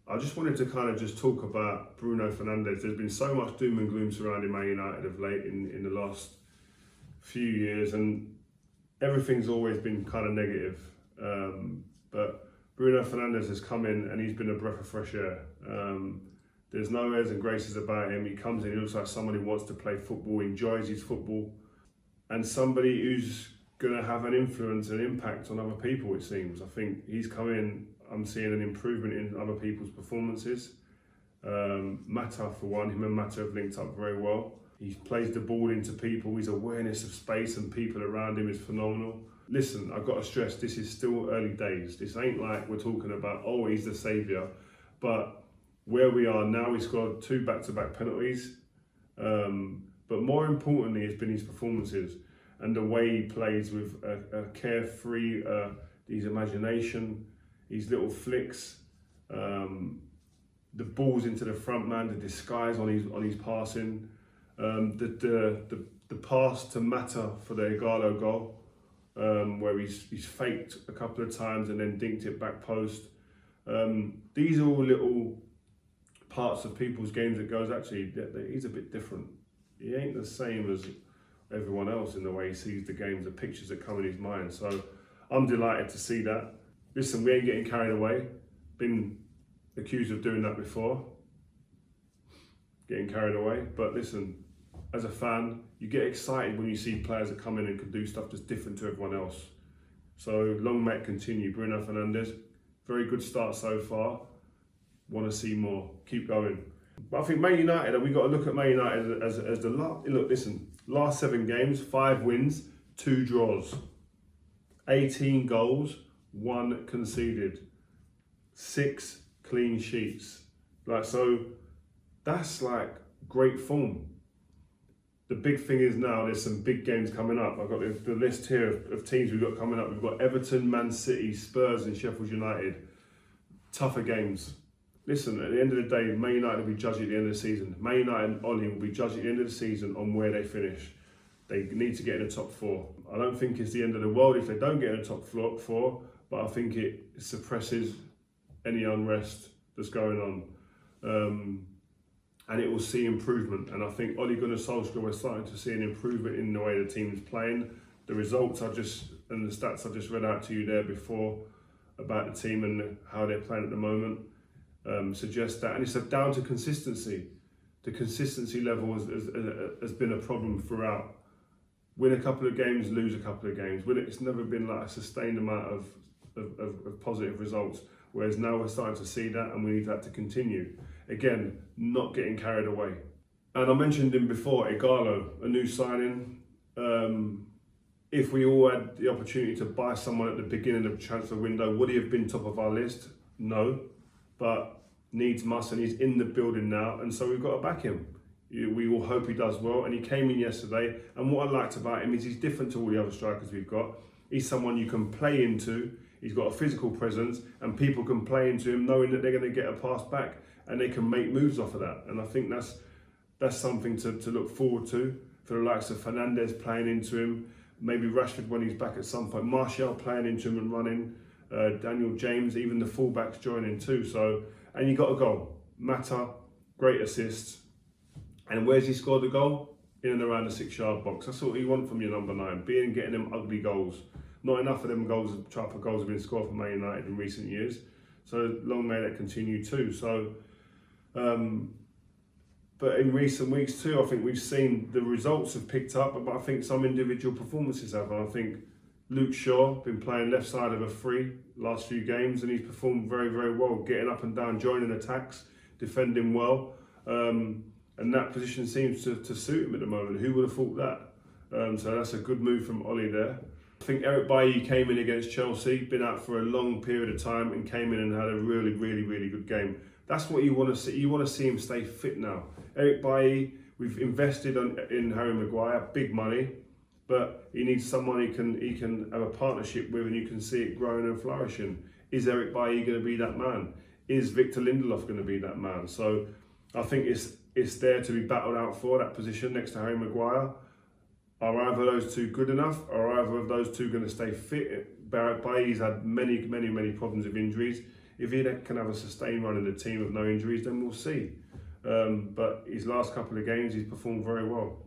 I just wanted to kind of just talk about Bruno Fernandes. There's been so much doom and gloom surrounding Man United of late in the last few years, and everything's always been kind of negative. But Bruno Fernandes has come in and he's been a breath of fresh air. There's no airs and graces about him. He comes in, he looks like someone who wants to play football, enjoys his football, and somebody who's going to have an influence and impact on other people, it seems. I think he's come in, I'm seeing an improvement in other people's performances. Mata, for one, him and Mata have linked up very well. He plays the ball into people, his awareness of space and people around him is phenomenal. Listen, I've got to stress, this is still early days. This ain't like we're talking about, oh, he's the saviour. But where we are now, he scored 2 back-to-back penalties. But more importantly, it's been his performances and the way he plays with a carefree, his imagination, his little flicks, the balls into the front man, the disguise on his passing, the pass to Mata for the Igalo goal, where he's faked a couple of times and then dinked it back post. These are all little parts of people's games that goes, actually, he's a bit different. He ain't the same as everyone else in the way he sees the games, the pictures that come in his mind. So I'm delighted to see that. Listen, we ain't getting carried away. Been accused of doing that before, getting carried away. But listen, as a fan, you get excited when you see players that come in and can do stuff that's different to everyone else. So long may it continue. Bruno Fernandes, very good start so far. Want to see more. Keep going. But I think Man United, we got to look at Man United as the last. Look, listen, last 7 games, 5 wins, 2 draws, 18 goals, 1 conceded, 6 clean sheets. So that's like great form. The big thing is now there's some big games coming up. I've got the list here of teams we've got coming up. We've got Everton, Man City, Spurs and Sheffield United. Tougher games. Listen, at the end of the day, Man United will be judged at the end of the season. Man United and Oli will be judged at the end of the season on where they finish. They need to get in the top 4. I don't think it's the end of the world if they don't get in the top 4, but I think it suppresses any unrest that's going on. And it will see improvement. And I think Ole Gunnar Solskjaer, we're starting to see an improvement in the way the team's playing. The results and the stats I just read out to you there before about the team and how they're playing at the moment suggest that. And it's down to consistency. The consistency level has been a problem throughout. Win a couple of games, lose a couple of games. It's never been like a sustained amount of positive results. Whereas now we're starting to see that, and we need that to continue. Again, not getting carried away. And I mentioned him before, Igalo, a new signing. If we all had the opportunity to buy someone at the beginning of the transfer window, would he have been top of our list? No, but needs must, and he's in the building now, and so we've got to back him. We all hope he does well, and he came in yesterday, and what I liked about him is he's different to all the other strikers we've got. He's someone you can play into, he's got a physical presence, and people can play into him knowing that they're going to get a pass back, and they can make moves off of that. And I think that's something to look forward to, for the likes of Fernandes playing into him, maybe Rashford when he's back at some point, Martial playing into him and running, Daniel James, even the fullbacks joining too. So, and you got a goal. Mata, great assists. And where's he scored the goal? In and around the 6-yard box. That's what you want from your number 9, getting them ugly goals. Not enough of them type of goals have been scored for Man United in recent years. So long may that continue too. So, but in recent weeks too, I think we've seen the results have picked up, but I think some individual performances have. And I think Luke Shaw been playing left side of a 3 last few games, and he's performed very, very well, getting up and down, joining attacks, defending well. And that position seems to suit him at the moment. Who would have thought that? So that's a good move from Ollie there. I think Eric Bailly came in against Chelsea, been out for a long period of time, and came in and had a really, really, really good game. That's what you want to see. You want to see him stay fit now. Eric Bailly, we've invested in Harry Maguire, big money, but he needs someone he can have a partnership with, and you can see it growing and flourishing. Is Eric Bailly going to be that man? Is Victor Lindelof going to be that man? So I think it's there to be battled out for, that position next to Harry Maguire. Are either of those two good enough, or are either of those two going to stay fit? Bailly's had many problems with injuries. if he can have a sustained run in the team with no injuries, then we'll see. But his last couple of games, he's performed very well.